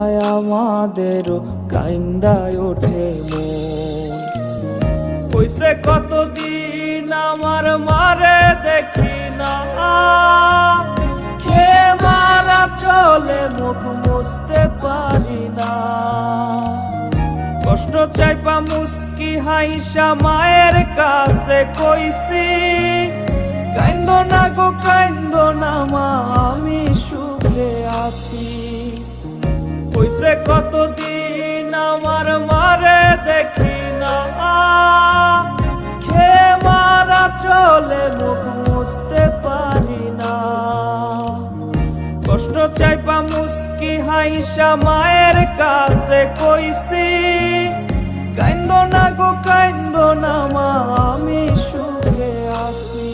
আমাদেরও কাইন্দায় ওঠে মন। হইছে কতদিন আমার মারে দেখি না, খেয়ে মারা চলে মুখ মুছতে পারি না। কষ্ট চাইপা মুস্কি হাইসা মায়ের কাছে কইছি, কাইন্দো না গো কাইন্দো না মা, আমি সুখে আছি। হইছে কতদিন আমার মারে দেখি না, খেয়ে মারা চলে মুখ মুছতে পারি না। কষ্ট চাইপা মুস্কি হাইসা মায়ের কাছে কইছি, কাইন্দো না গো কাইন্দো না মা, আমি সুখে আছি।